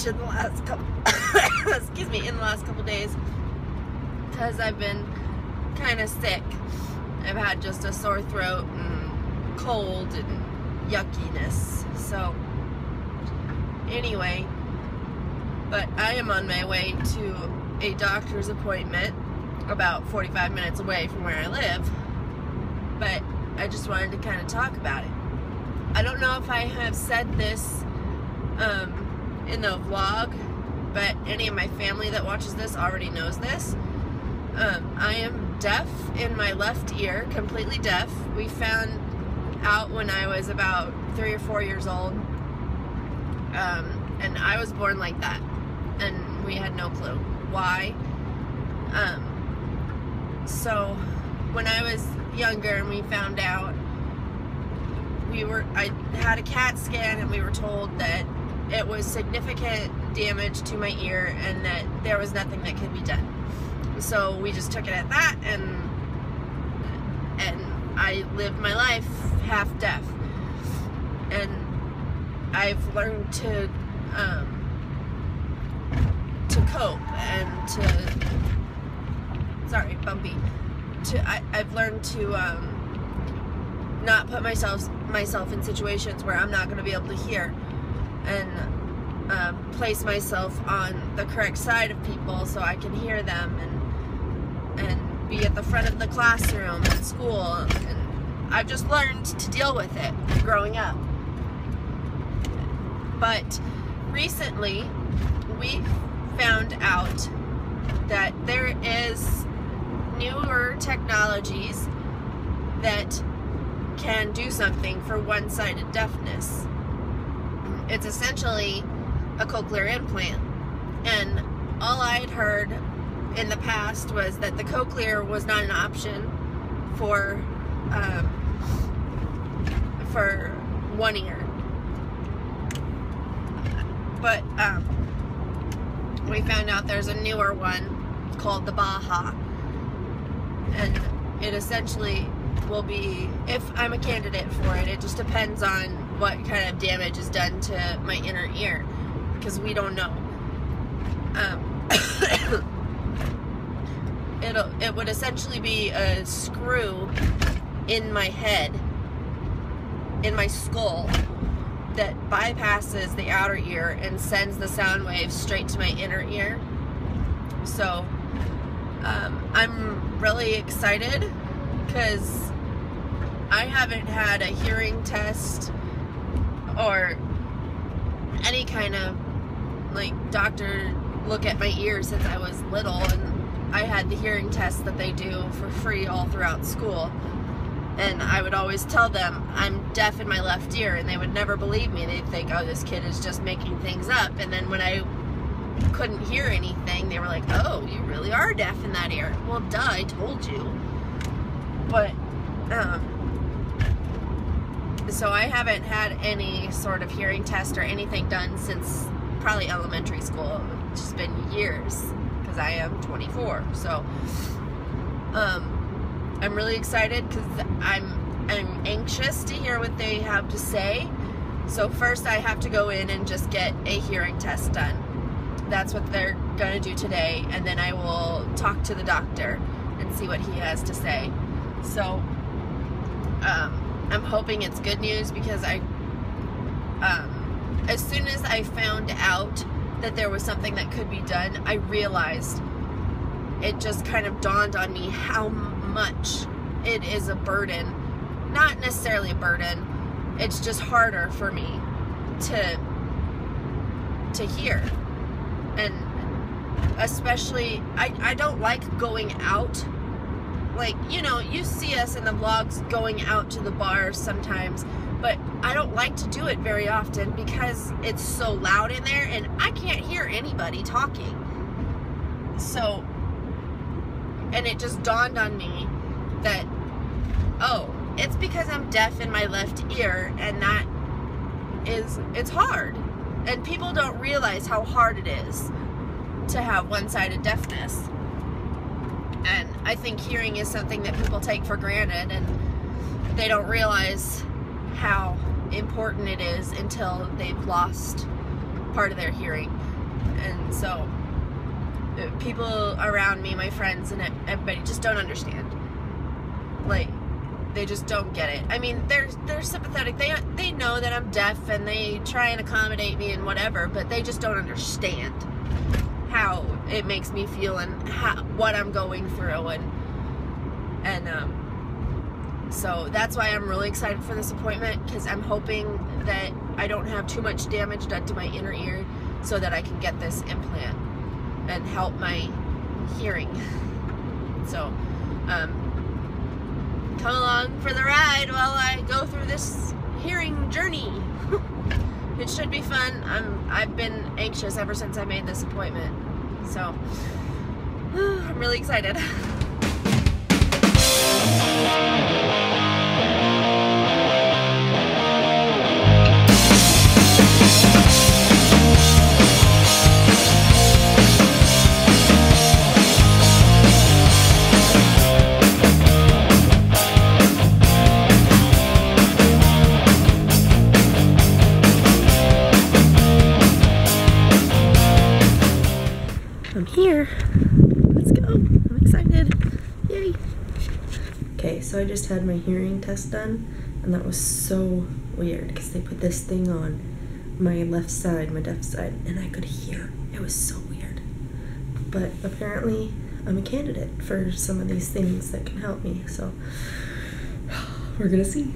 much in the last couple excuse me, in the last couple days, because I've been kind of sick. I've had just a sore throat and cold and yuckiness. So anyway, but I am on my way to a doctor's appointment about 45 minutes away from where I live, but I just wanted to kind of talk about it. I don't know if I have said this in the vlog, but any of my family that watches this already knows this. I am deaf in my left ear, completely deaf. We found out when I was about 3 or 4 years old, and I was born like that, and we had no clue why. So when I was younger and we found out, I had a CAT scan, and we were told that it was significant damage to my ear and that there was nothing that could be done. So we just took it at that, and I lived my life half deaf. And I've learned to cope and I've learned to not put myself in situations where I'm not going to be able to hear, and place myself on the correct side of people so I can hear them, and be at the front of the classroom at school. And I've just learned to deal with it growing up. But recently we found out that there is newer technologies that can do something for one-sided deafness. It's essentially a cochlear implant, and all I'd heard in the past was that the cochlear was not an option for one ear, but we found out there's a newer one called the Baha, and it essentially will be, if I'm a candidate for it, it just depends on what kind of damage is done to my inner ear, because we don't know. It would essentially be a screw in my head, in my skull, that bypasses the outer ear and sends the sound waves straight to my inner ear. So I'm really excited because I haven't had a hearing test or any kind of doctor look at my ears since I was little, and I had the hearing test that they do for free all throughout school, and I would always tell them I'm deaf in my left ear, and they would never believe me. They'd think, oh, this kid is just making things up. And then when I couldn't hear anything, they were like, oh, you really are deaf in that ear. Well, duh, I told you. But so I haven't had any sort of hearing test or anything done since probably elementary school. It's just been years, because I am 24. So I'm really excited because I'm anxious to hear what they have to say. So first I have to go in and just get a hearing test done. That's what they're going to do today, and then I will talk to the doctor and see what he has to say. So I'm hoping it's good news, because as soon as I found out that there was something that could be done, I realized, it just kind of dawned on me how much it is a burden. Not necessarily a burden, it's just harder for me to hear. And especially, I don't like going out. You see us in the vlogs going out to the bars sometimes, but I don't like to do it very often because it's so loud in there and I can't hear anybody talking. So, and it just dawned on me that, oh, it's because I'm deaf in my left ear, and it's hard. And people don't realize how hard it is to have one-sided deafness. And I think hearing is something that people take for granted, and they don't realize how important it is until they've lost part of their hearing. And so people around me, my friends and everybody, just don't understand. Like, they just don't get it. I mean, they're sympathetic. They know that I'm deaf and they try and accommodate me and whatever, but they just don't understand how it makes me feel and what I'm going through. And so that's why I'm really excited for this appointment, because I'm hoping that I don't have too much damage done to my inner ear so that I can get this implant and help my hearing. So, come along for the ride while I go through this hearing journey. It should be fun. I've been anxious ever since I made this appointment. So, I'm really excited. I'm here. Let's go. I'm excited. Yay. Okay, so I just had my hearing test done, and that was so weird because they put this thing on my left side, my deaf side, and I could hear. It was so weird. But apparently I'm a candidate for some of these things that can help me, so we're gonna see.